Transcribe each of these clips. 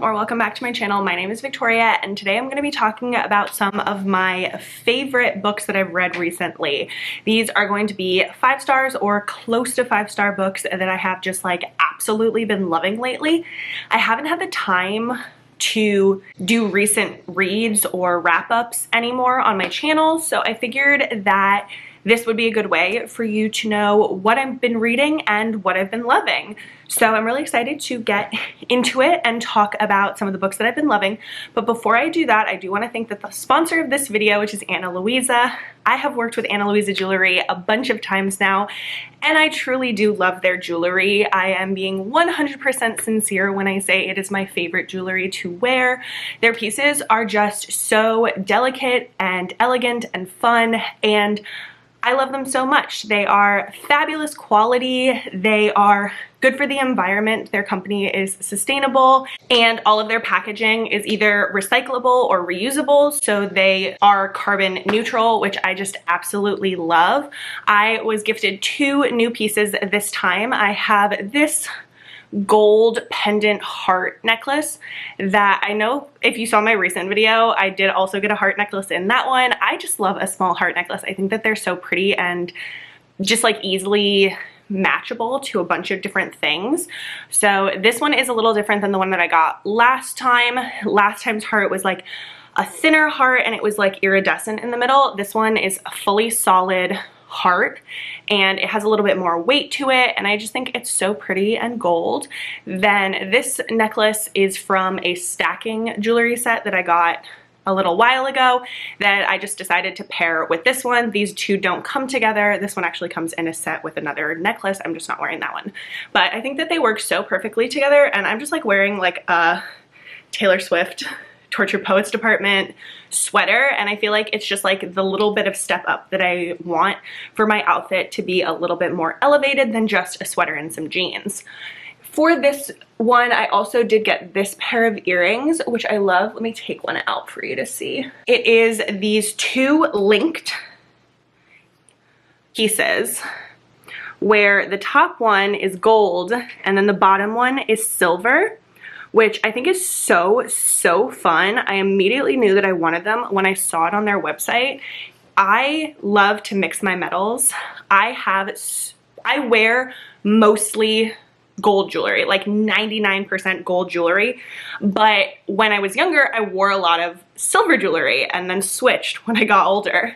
welcome back to my channel. My name is Victoria and today I'm going to be talking about some of my favorite books that I've read recently. These are going to be 5 stars or close to 5-star books that I have just like absolutely been loving lately. I haven't had the time to do recent reads or wrap-ups anymore on my channel, so I figured that this would be a good way for you to know what I've been reading and what I've been loving. So I'm really excited to get into it and talk about some of the books that I've been loving. But before I do that, I do want to thank the sponsor of this video, which is Luisa. I have worked with Luisa jewelry a bunch of times now, and I truly do love their jewelry. I am being 100% sincere when I say it is my favorite jewelry to wear. Their pieces are just so delicate and elegant and fun, and I love them so much. They are fabulous quality, they are good for the environment, their company is sustainable, and all of their packaging is either recyclable or reusable, so they are carbon neutral, which I just absolutely love. I was gifted 2 new pieces this time. I have this gold pendant heart necklace that I know if you saw my recent video, I did also get a heart necklace in that one. I just love a small heart necklace. I think that they're so pretty and just like easily matchable to a bunch of different things. So this one is a little different than the one that I got last time. Last time's heart was like a thinner heart and it was like iridescent in the middle. This one is a fully solid heart and it has a little bit more weight to it, and I just think it's so pretty and gold. Then this necklace is from a stacking jewelry set that I got a little while ago that I just decided to pair with this one. These two don't come together. This one actually comes in a set with another necklace. I'm just not wearing that one, but I think that they work so perfectly together, and I'm just like wearing like a Taylor Swift Tortured Poets Department sweater, and I feel like it's just like the little bit of step up that I want for my outfit to be a little bit more elevated than just a sweater and some jeans. For this one, I also did get this pair of earrings, which I love. Let me take one out for you to see. It is these 2 linked pieces where the top one is gold and then the bottom one is silver, which I think is so fun. I immediately knew that I wanted them when I saw it on their website. I love to mix my metals. I wear mostly gold jewelry, like 99% gold jewelry, but when I was younger I wore a lot of silver jewelry and then switched when I got older,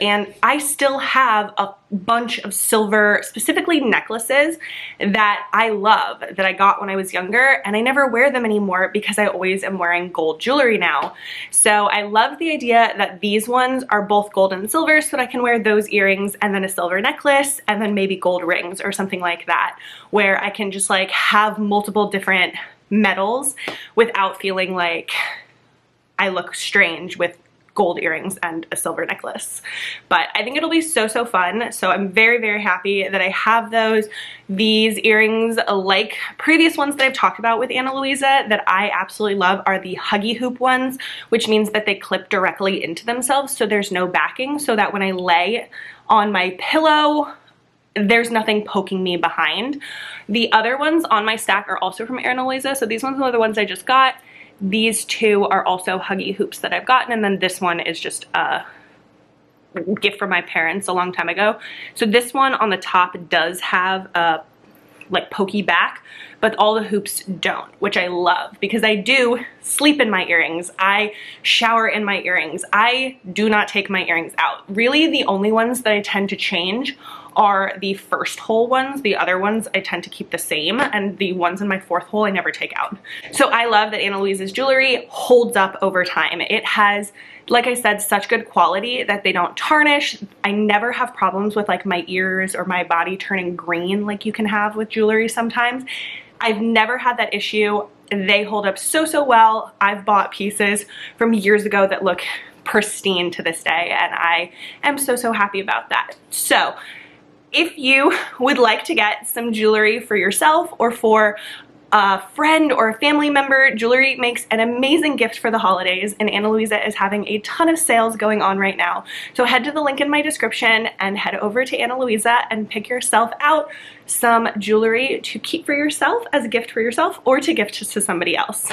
and I still have a bunch of silver, specifically necklaces, that I love that I got when I was younger, and I never wear them anymore because I always am wearing gold jewelry now. So I love the idea that these ones are both gold and silver so that I can wear those earrings and then a silver necklace and then maybe gold rings or something like that, where I can just like have multiple different metals without feeling like I look strange with gold earrings and a silver necklace. But I think it'll be so fun, so I'm very happy that I have those. These earrings, like previous ones that I've talked about with Luisa that I absolutely love, are the huggy hoop ones, which means that they clip directly into themselves so there's no backing, so that when I lay on my pillow there's nothing poking me behind. The other ones on my stack are also from Luisa, so these ones are the ones I just got. These 2 are also huggy hoops that I've gotten, and then this one is just a gift from my parents a long time ago. So this one on the top does have a like pokey back, but all the hoops don't, which I love because I do sleep in my earrings. I shower in my earrings. I do not take my earrings out. Really, the only ones that I tend to change are the first hole ones. The other ones I tend to keep the same, and the ones in my 4th hole I never take out. So I love that Luisa's jewelry holds up over time. It has, like I said, such good quality that they don't tarnish. I never have problems with like my ears or my body turning green like you can have with jewelry sometimes. I've never had that issue. They hold up so well. I've bought pieces from years ago that look pristine to this day, and I am so happy about that. So if you would like to get some jewelry for yourself or for a friend or a family member, jewelry makes an amazing gift for the holidays, and Luisa is having a ton of sales going on right now. So head to the link in my description and head over to Luisa and pick yourself out some jewelry to keep for yourself as a gift for yourself or to gift to somebody else.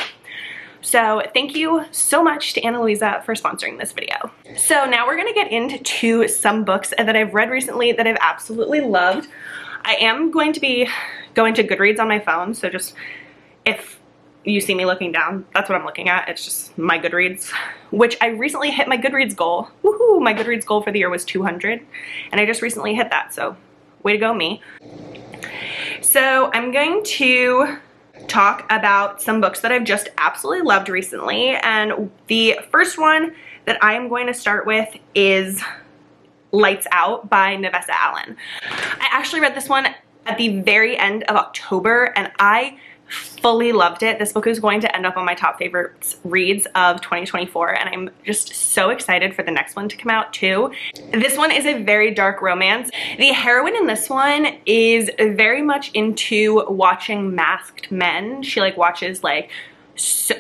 So thank you so much to Luisa for sponsoring this video. So now we're gonna get into some books that I've read recently that I've absolutely loved. I am going to be going to Goodreads on my phone, so just if you see me looking down, that's what I'm looking at. It's just my Goodreads, which I recently hit my Goodreads goal. Woohoo! My Goodreads goal for the year was 200, and I just recently hit that, so way to go me. So I'm going to talk about some books that I've just absolutely loved recently, and the first one that I am going to start with is Lights Out by Nevessa Allen. I actually read this one at the very end of October, and I fully loved it. This book is going to end up on my top favorites reads of 2024, and I'm just so excited for the next one to come out too. This one is a very dark romance. The heroine in this one is very much into watching masked men. She like watches like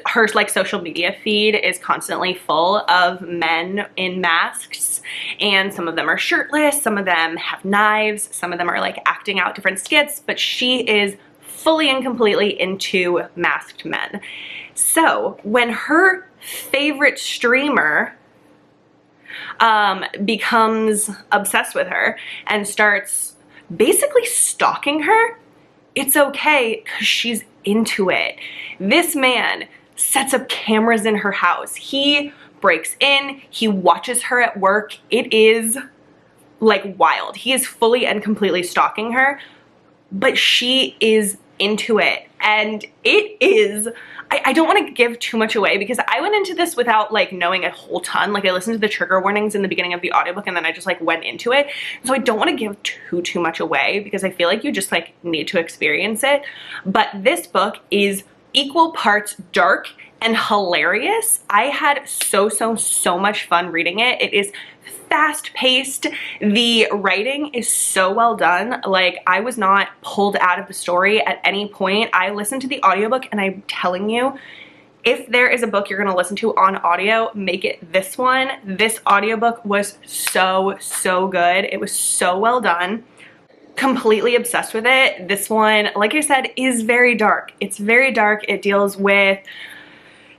her like social media feed is constantly full of men in masks, and some of them are shirtless, some of them have knives, some of them are like acting out different skits, but she is fully and completely into masked men. So when her favorite streamer becomes obsessed with her and starts basically stalking her, it's okay because she's into it. This man sets up cameras in her house. He breaks in, he watches her at work. It is like wild. He is fully and completely stalking her, but she is into it. And it is, I don't want to give too much away because I went into this without like knowing a whole ton. Like I listened to the trigger warnings in the beginning of the audiobook and then I just like went into it. So I don't want to give too much away because I feel like you just like need to experience it. But this book is equal parts dark and hilarious. I had so much fun reading it. It is fast-paced. The writing is so well done. Like I was not pulled out of the story at any point. I listened to the audiobook and I'm telling you, if there is a book you're going to listen to on audio, make it this one. This audiobook was so good. It was so well done. Completely obsessed with it. This one, like I said, is very dark. It's very dark. It deals with,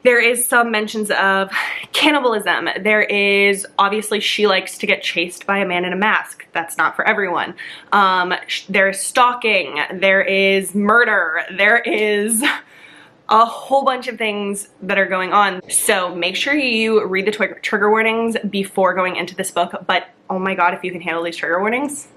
there is some mentions of cannibalism. There is, obviously she likes to get chased by a man in a mask. That's not for everyone. There's stalking. There is murder. There is a whole bunch of things that are going on. So make sure you read the trigger warnings before going into this book. But oh my God, if you can handle these trigger warnings,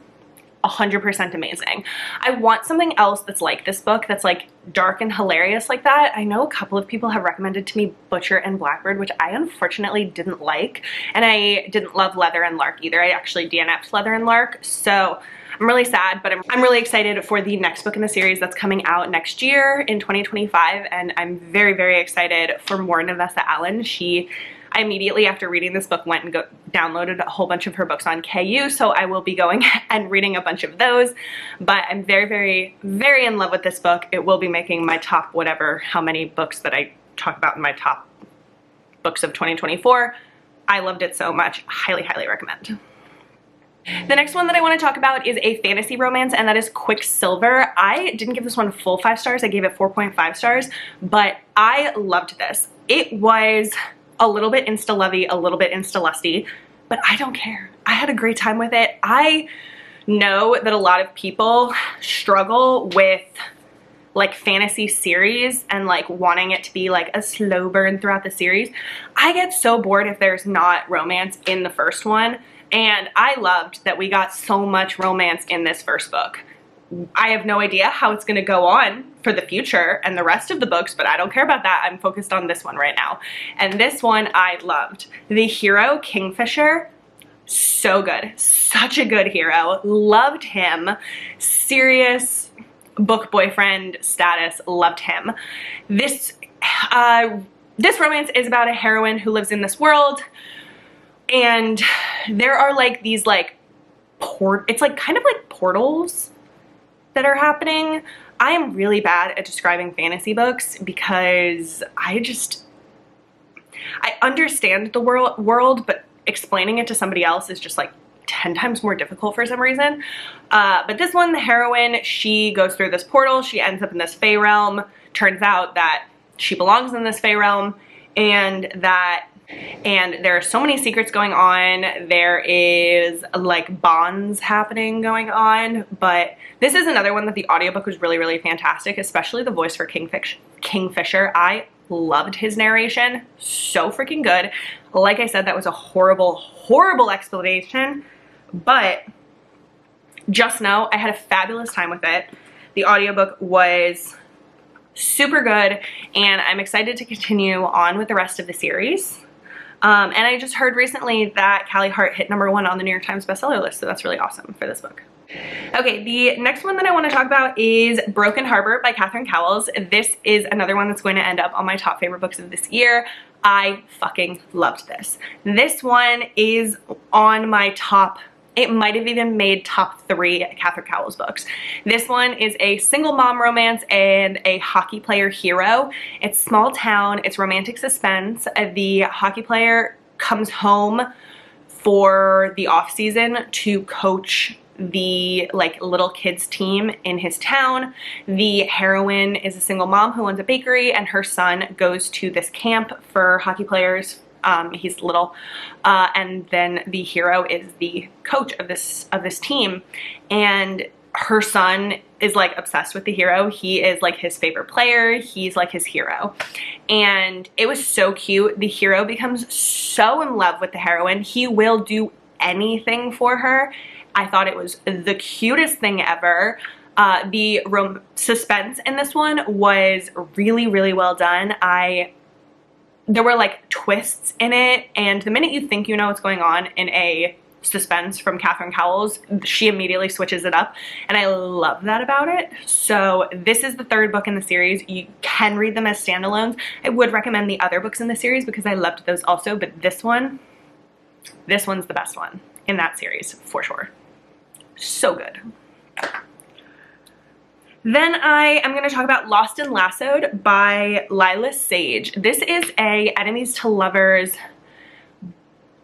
100% amazing. I want something else that's like this book, that's like dark and hilarious like that. I know a couple of people have recommended to me Butcher and Blackbird, which I unfortunately didn't like, and I didn't love Leather and Lark either. I actually DNF'd Leather and Lark, so I'm really sad, but I'm really excited for the next book in the series that's coming out next year in 2025, and I'm very excited for more Nevessa Allen. I immediately after reading this book went and downloaded a whole bunch of her books on KU, so I will be going and reading a bunch of those. But I'm very in love with this book. It will be making my top whatever, how many books that I talk about in my top books of 2024. I loved it so much. Highly recommend. The next one that I want to talk about is a fantasy romance, and that is Quicksilver. I didn't give this one full 5 stars. I gave it 4.5 stars, but I loved this. It was a little bit insta-lovey, a little bit insta-lusty, but I don't care. I had a great time with it. I know that a lot of people struggle with like fantasy series and like wanting it to be like a slow burn throughout the series. I get so bored if there's not romance in the first one, and I loved that we got so much romance in this first book. I have no idea how it's going to go on for the future and the rest of the books, but I don't care about that. I'm focused on this one right now. And this one I loved. The hero, Kingfisher, so good. Such a good hero. Loved him. Serious book boyfriend status. Loved him. This romance is about a heroine who lives in this world, and there are like these like it's like kind of like portals that are happening. I am really bad at describing fantasy books because I understand the world, but explaining it to somebody else is just like 10 times more difficult for some reason. But this one, the heroine, she goes through this portal, she ends up in this Fey realm. Turns out that she belongs in this Fae realm, and there are so many secrets going on. There is like bonds happening going on, but this is another one that the audiobook was really, really fantastic, especially the voice for Kingfisher. I loved his narration. So freaking good. Like I said, that was a horrible, horrible explanation, but just know I had a fabulous time with it. The audiobook was super good, and I'm excited to continue on with the rest of the series. And I just heard recently that Callie Hart hit #1 on the New York Times bestseller list, so that's really awesome for this book. Okay, the next one that I want to talk about is Broken Harbor by Catherine Cowles. This is another one that's going to end up on my top favorite books of this year. I fucking loved this. This one is on my top, it might have even made top 3 Catherine Cowles books. This one is a single mom romance and a hockey player hero. It's small town, it's romantic suspense. The hockey player comes home for the off season to coach the like little kids team in his town. The heroine is a single mom who owns a bakery, and her son goes to this camp for hockey players. He's little, and then the hero is the coach of this team, and her son is like obsessed with the hero. He is like his favorite player. He's like his hero, and it was so cute. The hero becomes so in love with the heroine. He will do anything for her. I thought it was the cutest thing ever. The suspense in this one was really, really well done. There were like twists in it, and the minute you think you know what's going on in a suspense from Catherine Cowles, she immediately switches it up, and I love that about it. So this is the 3rd book in the series. You can read them as standalones. I would recommend the other books in the series because I loved those also, but this one's the best one in that series for sure. So good. Then I am going to talk about Lost and Lassoed by Lila Sage. This is a enemies to lovers,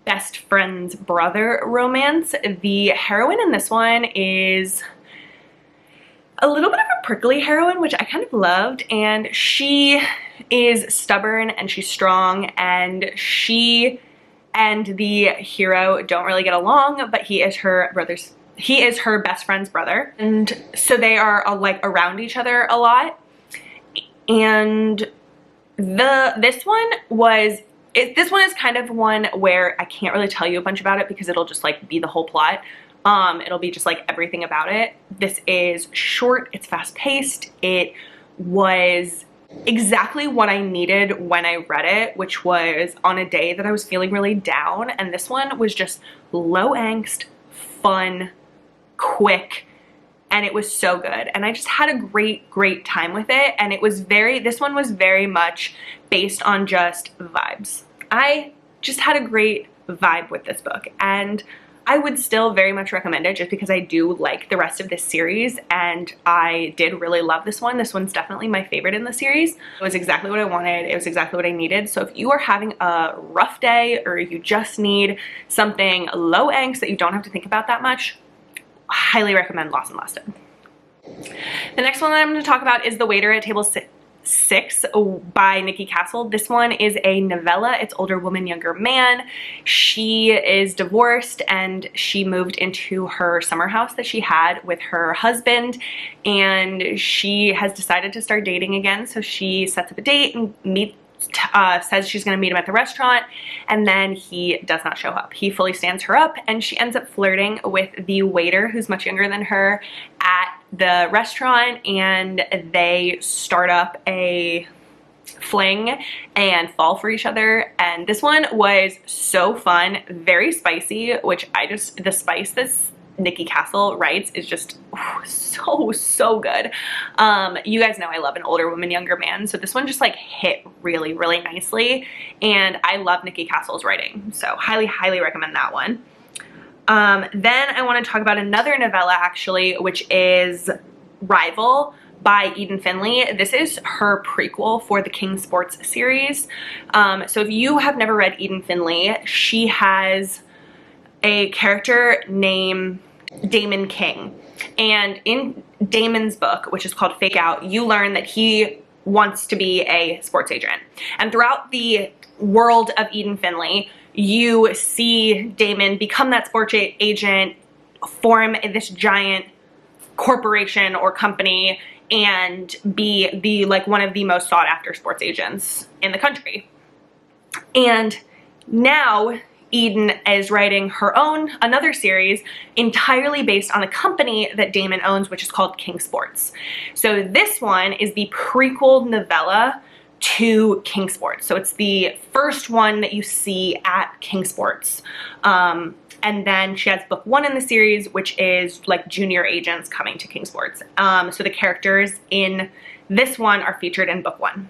best friend's brother romance. The heroine in this one is a little bit of a prickly heroine, which I kind of loved, and she is stubborn and she's strong, and she and the hero don't really get along, but he is her best friend's brother, and so they are like around each other a lot. And this one is kind of one where I can't really tell you a bunch about it because it'll just like be the whole plot. It'll be just like everything about it. This is short, it's fast-paced. It was exactly what I needed when I read it, which was on a day that I was feeling really down, and this one was just low angst, fun, quick, and it was so good, and I just had a great time with it. And this one was very much based on just vibes. I just had a great vibe with this book, and I would still very much recommend it just because I do like the rest of this series, and I did really love this one. This one's definitely my favorite in the series. It was exactly what I wanted. It was exactly what I needed. So if you are having a rough day, or you just need something low angst that you don't have to think about that much, highly recommend Lost and Lasted. The next one that I'm going to talk about is The Waiter at Table 6 by Nikki Castle. This one is a novella. It's older woman, younger man. She is divorced, and she moved into her summer house that she had with her husband, and she has decided to start dating again. So she sets up a date and says she's going to meet him at the restaurant, and then he does not show up. He fully stands her up, and she ends up flirting with the waiter, who's much younger than her, at the restaurant, and they start up a fling and fall for each other. And this one was so fun, very spicy, which the spice this Nikki Castle writes is just so good. You guys know I love an older woman, younger man, so this one just like hit really nicely, and I love Nikki Castle's writing, so highly recommend that one. Then I want to talk about another novella actually, which is Rival by Eden Finley. This is her prequel for the King Sports series. So if you have never read Eden Finley, she has a character named Damon King, and in Damon's book, which is called Fake Out, you learn that he wants to be a sports agent. And throughout the world of Eden Finley, you see Damon become that sports agent, form this giant corporation or company, and be the one of the most sought after sports agents in the country. And now Eden is writing her own, another series entirely based on a company that Damon owns, which is called King Sports. So this one is the prequel novella to King Sports. So it's the first one that you see at King Sports. And then she has book 1 in the series, which is like junior agents coming to King Sports. So the characters in this one are featured in book 1.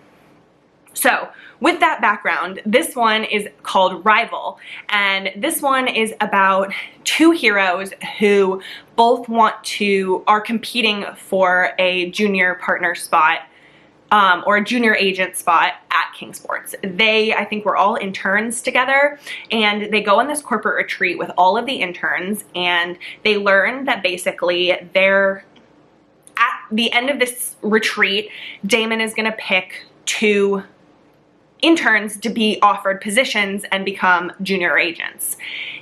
So with that background, this one is called Rival, and this one is about 2 heroes who both are competing for a junior partner spot, or a junior agent spot at King Sports. They, I think, were all interns together, and they go on this corporate retreat with all of the interns, and they learn that basically at the end of this retreat, Damon is gonna pick 2 interns to be offered positions and become junior agents.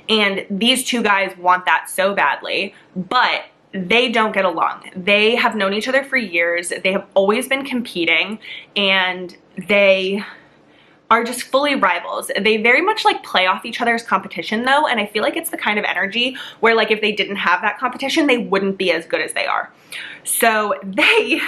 And these 2 guys want that so badly, but they don't get along. They have known each other for years. They have always been competing, and they are just fully rivals. They very much like play off each other's competition though, and I feel like it's the kind of energy where like if they didn't have that competition, they wouldn't be as good as they are. So they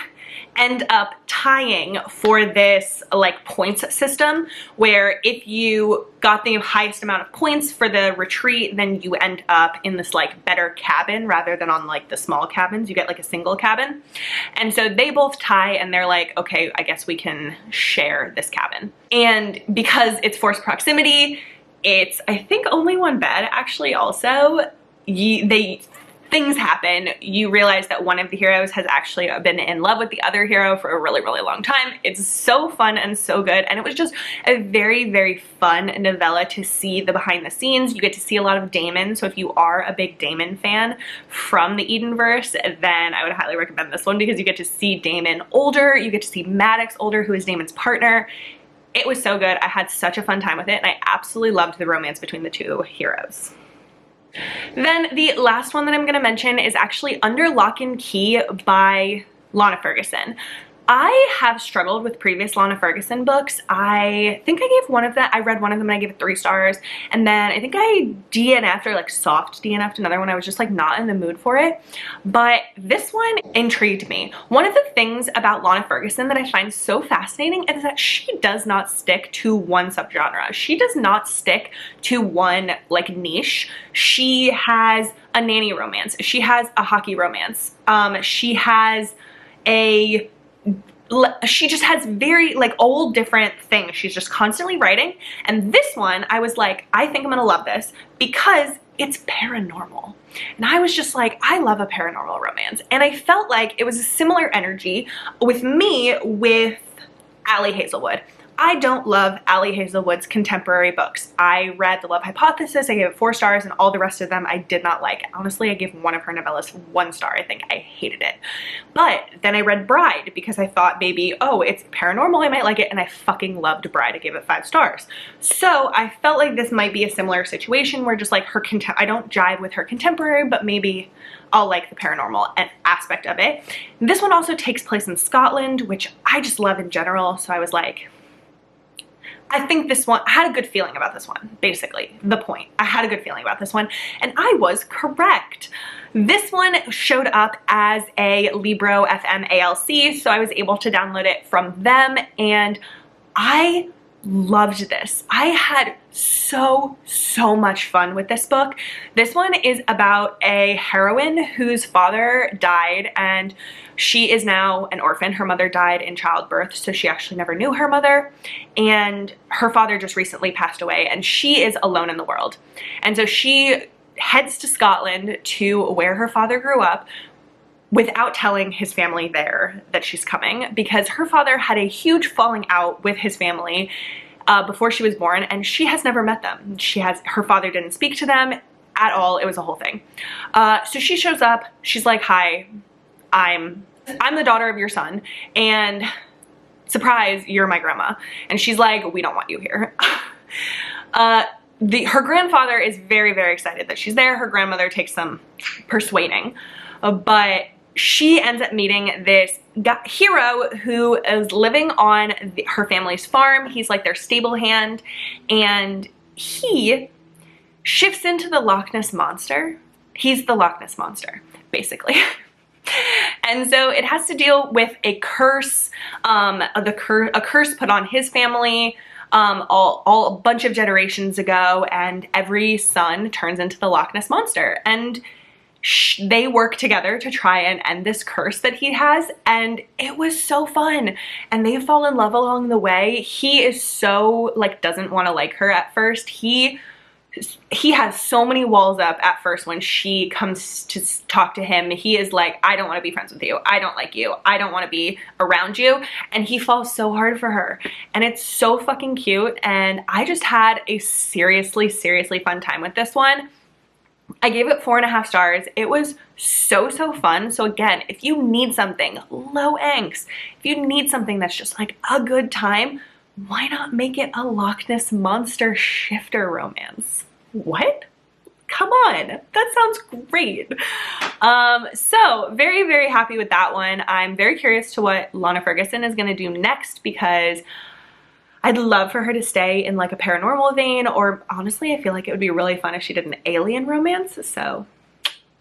end up tying for this like points system where if you got the highest amount of points for the retreat, then you end up in this like better cabin rather than on like the small cabins. You get like a single cabin. And so they both tie, and they're like, okay, I guess we can share this cabin. And because it's forced proximity, it's I think only one bed actually also. Things happen. You realize that one of the heroes has actually been in love with the other hero for a really, really long time. It's so fun and so good. And it was just a very, very fun novella to see the behind the scenes. You get to see a lot of Damon. So if you are a big Damon fan from the Edenverse, then I would highly recommend this one because you get to see Damon older. You get to see Maddox older, who is Damon's partner. It was so good. I had such a fun time with it, and I absolutely loved the romance between the 2 heroes. Then the last one that I'm going to mention is actually Under Lock and Key by Lana Ferguson. I have struggled with previous Lana Ferguson books. I think I read one of them and I gave it 3 stars. And then I think I DNF'd or like soft DNF'd another one. I was just like not in the mood for it. But this one intrigued me. One of the things about Lana Ferguson that I find so fascinating is that she does not stick to one subgenre. She does not stick to one like niche. She has a nanny romance. She has a hockey romance. She just has very like old different things she's just constantly writing. And this one I was like, I think I'm gonna love this because it's paranormal. And I was just like, I love a paranormal romance. And I felt like it was a similar energy with me with Ali Hazelwood. I don't love Ali Hazelwood's contemporary books. I read The Love Hypothesis, I gave it 4 stars, and all the rest of them I did not like. Honestly, I gave one of her novellas 1 star, I think. I hated it. But then I read Bride because I thought maybe, oh, it's paranormal, I might like it, and I fucking loved Bride. I gave it 5 stars. So I felt like this might be a similar situation where just like I don't jive with her contemporary, but maybe I'll like the paranormal aspect of it. This one also takes place in Scotland, which I just love in general, so I was like, I think this one, I had a good feeling about this one, basically, the point. I had a good feeling about this one, and I was correct. This one showed up as a Libro FM ALC, so I was able to download it from them, and I loved this. I had so much fun with this book. This one is about a heroine whose father died, and she is now an orphan. Her mother died in childbirth, so she actually never knew her mother, and her father just recently passed away, and she is alone in the world. And so she heads to Scotland to where her father grew up without telling his family there that she's coming, because her father had a huge falling out with his family before she was born, and she has never met them. Her father didn't speak to them at all. It was a whole thing. So she shows up, she's like, hi, I'm the daughter of your son, and surprise, you're my grandma. And she's like, we don't want you here. Her grandfather is very, very excited that she's there. Her grandmother takes some persuading, but she ends up meeting this hero who is living on her family's farm. He's like their stable hand, and he shifts into the Loch Ness Monster. He's the Loch Ness Monster, basically. And so it has to deal with a curse, a curse put on his family a bunch of generations ago, and every son turns into the Loch Ness Monster. And they work together to try and end this curse that he has, and it was so fun. And they fall in love along the way. He is so, like, doesn't want to like her at first. He has so many walls up at first when she comes to talk to him. He is like, I don't want to be friends with you. I don't like you. I don't want to be around you. And he falls so hard for her. And it's so fucking cute. And I just had a seriously, seriously fun time with this one. I gave it 4.5 stars. It was so, so fun. So again, if you need something low angst, if you need something that's just like a good time, why not make it a Loch Ness Monster shifter romance? What? Come on, that sounds great. So very, very happy with that one. I'm very curious to what Lana Ferguson is gonna do next, because I'd love for her to stay in like a paranormal vein, or honestly, I feel like it would be really fun if she did an alien romance. So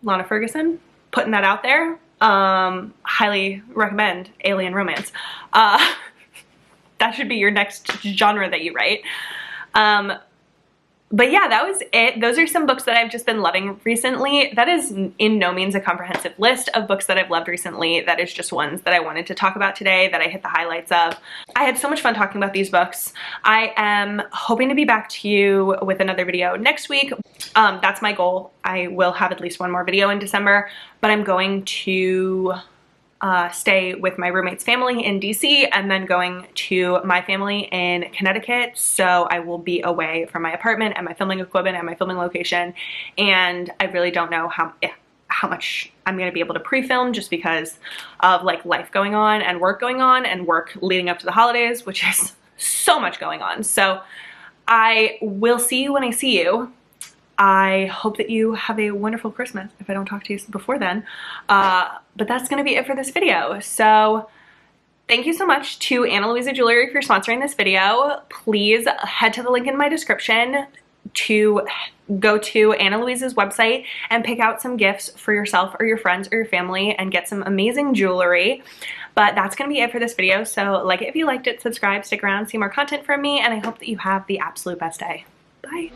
Lana Ferguson, putting that out there. Highly recommend alien romance. That should be your next genre that you write. But yeah, that was it. Those are some books that I've just been loving recently. That is in no means a comprehensive list of books that I've loved recently. That is just ones that I wanted to talk about today, that I hit the highlights of. I had so much fun talking about these books. I am hoping to be back to you with another video next week. That's my goal. I will have at least one more video in December, but I'm going to stay with my roommate's family in DC, and then going to my family in Connecticut. So I will be away from my apartment and my filming equipment and my filming location, and I really don't know how much I'm gonna be able to pre-film, just because of like life going on and work leading up to the holidays, which is so much going on. So I will see you when I see you. I hope that you have a wonderful Christmas if I don't talk to you before then. But that's gonna be it for this video. So thank you so much to Ana Luisa Jewelry for sponsoring this video. Please head to the link in my description to go to Ana Luisa's website and pick out some gifts for yourself or your friends or your family and get some amazing jewelry. But that's gonna be it for this video. So like it if you liked it, subscribe, stick around, see more content from me, and I hope that you have the absolute best day. Bye.